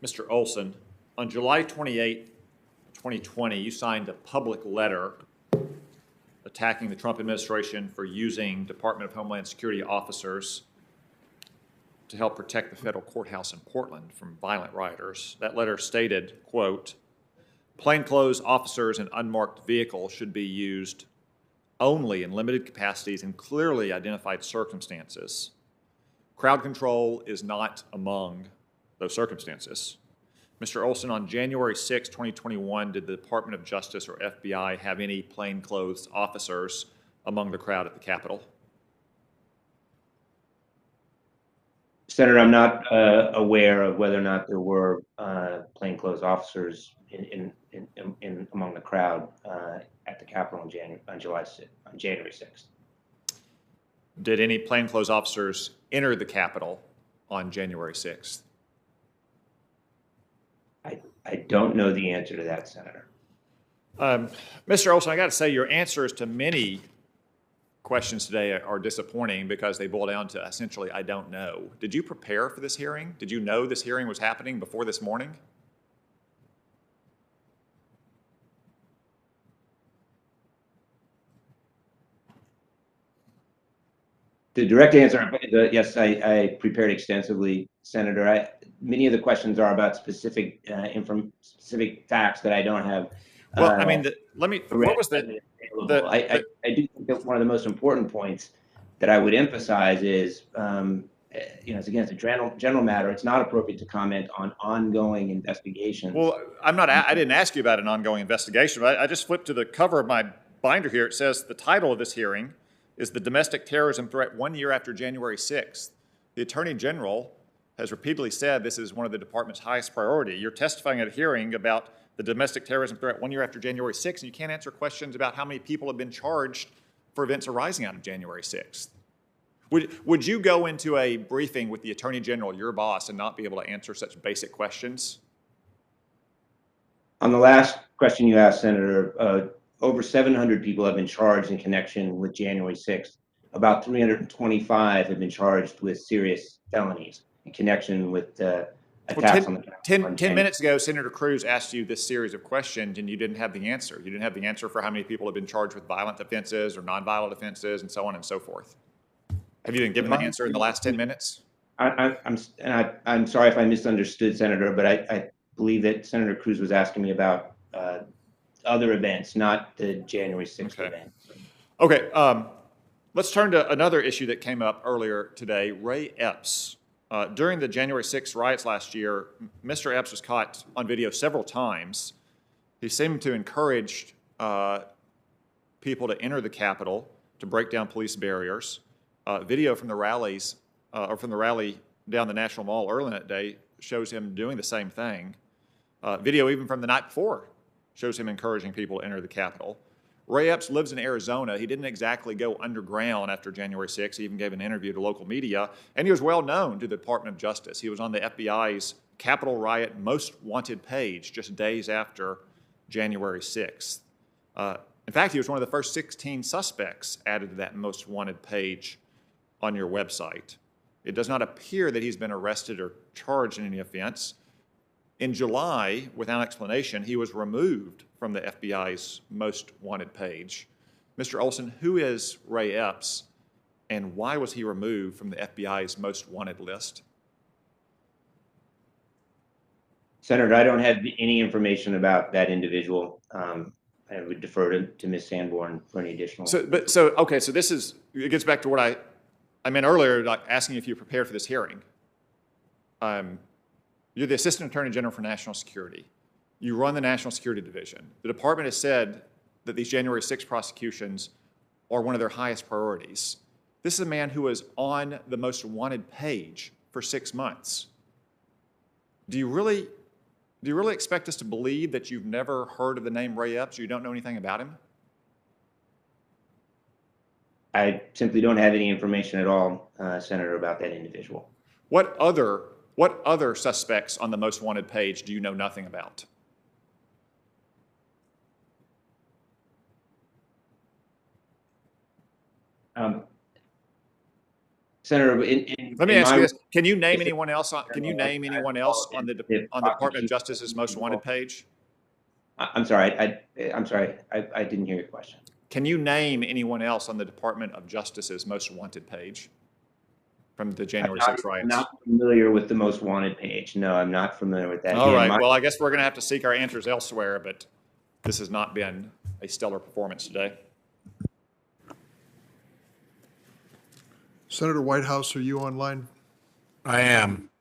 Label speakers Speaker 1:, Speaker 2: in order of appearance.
Speaker 1: Mr. Olsen, on July 28, 2020, you signed a public letter attacking the Trump administration for using Department of Homeland Security officers to help protect the federal courthouse in Portland from violent rioters. That letter stated, quote, "Plainclothes officers in unmarked vehicles should be used only in limited capacities and clearly identified circumstances. Crowd control is not among those circumstances." Mr. Olsen, on January 6, 2021, did the Department of Justice or FBI have any plainclothes officers among the crowd at the Capitol?
Speaker 2: Senator, I'm not aware of whether or not there were plainclothes officers in among the crowd at the Capitol on January 6th.
Speaker 1: Did any plainclothes officers enter the Capitol on January 6th?
Speaker 2: I don't know the answer to that, Senator.
Speaker 1: Mr. Olsen, I got to say your answers to many questions today are disappointing because they boil down to essentially, I don't know. Did you prepare for this hearing? Did you know this hearing was happening before this morning?
Speaker 2: The direct answer, yes, I prepared extensively, Senator. Many of the questions are about specific facts that I don't have.
Speaker 1: Well, I mean, what was
Speaker 2: I do think that one of the most important points that I would emphasize is, it's against a general matter. It's not appropriate to comment on ongoing investigations.
Speaker 1: Well, I didn't ask you about an ongoing investigation, but I just flipped to the cover of my binder here. It says the title of this hearing is "The Domestic Terrorism Threat 1 Year After January 6th. The Attorney General has repeatedly said this is one of the department's highest priority. You're testifying at a hearing about the domestic terrorism threat 1 year after January 6th, and you can't answer questions about how many people have been charged for events arising out of January 6th. Would you go into a briefing with the Attorney General, your boss, and not be able to answer such basic questions?
Speaker 2: On the last question you asked, Senator, over 700 people have been charged in connection with January 6th. About 325 have been charged with serious felonies in connection with attacks on the Capitol.
Speaker 1: 10 minutes ago, Senator Cruz asked you this series of questions, and you didn't have the answer. You didn't have the answer for how many people have been charged with violent offenses or nonviolent offenses and so on and so forth. Have you been given the answer in the last 10 minutes?
Speaker 2: I'm sorry if I misunderstood, Senator, but I believe that Senator Cruz was asking me about other events, not the January 6th event.
Speaker 1: Okay, let's turn to another issue that came up earlier today, Ray Epps. During the January 6th riots last year, Mr. Epps was caught on video several times. He seemed to encourage people to enter the Capitol to break down police barriers. Video from the rallies, or from the rally down the National Mall early that day shows him doing the same thing. Video even from the night before shows him encouraging people to enter the Capitol. Ray Epps lives in Arizona. He didn't exactly go underground after January 6th. He even gave an interview to local media, and he was well known to the Department of Justice. He was on the FBI's Capitol Riot Most Wanted page just days after January 6th. In fact, he was one of the first 16 suspects added to that Most Wanted page on your website. It does not appear that he's been arrested or charged in any offense. In July, without explanation, he was removed from the FBI's Most Wanted page. Mr. Olsen, who is Ray Epps, and why was he removed from the FBI's Most Wanted list?
Speaker 2: Senator, I don't have any information about that individual. I would defer to Ms. Sanborn for any additional.
Speaker 1: So it gets back to what I meant earlier, like asking if you prepared for this hearing. You're the Assistant Attorney General for National Security. You run the National Security Division. The department has said that these January 6 prosecutions are one of their highest priorities. This is a man who was on the Most Wanted page for 6 months. Do you really expect us to believe that you've never heard of the name Ray Epps, or you don't know anything about him?
Speaker 2: I simply don't have any information at all, Senator, about that individual.
Speaker 1: What other suspects on the Most Wanted page do you know nothing about?
Speaker 2: Senator,
Speaker 1: Let me
Speaker 2: in
Speaker 1: ask you
Speaker 2: my,
Speaker 1: this: Can you name anyone else on? Can you name anyone else on the
Speaker 2: if
Speaker 1: Department of
Speaker 2: prosecution-
Speaker 1: Justice's most wanted page?
Speaker 2: I'm sorry, I'm sorry, I didn't hear your question.
Speaker 1: Can you name anyone else on the Department of Justice's most wanted page from the January 6th
Speaker 2: I'm
Speaker 1: riots?
Speaker 2: not familiar with the most wanted page. No, I'm not familiar with that.
Speaker 1: All
Speaker 2: Again,
Speaker 1: right. Well, I guess we're going to have to seek our answers elsewhere, but this has not been a stellar performance today.
Speaker 3: Senator Whitehouse, are you online?
Speaker 4: I am.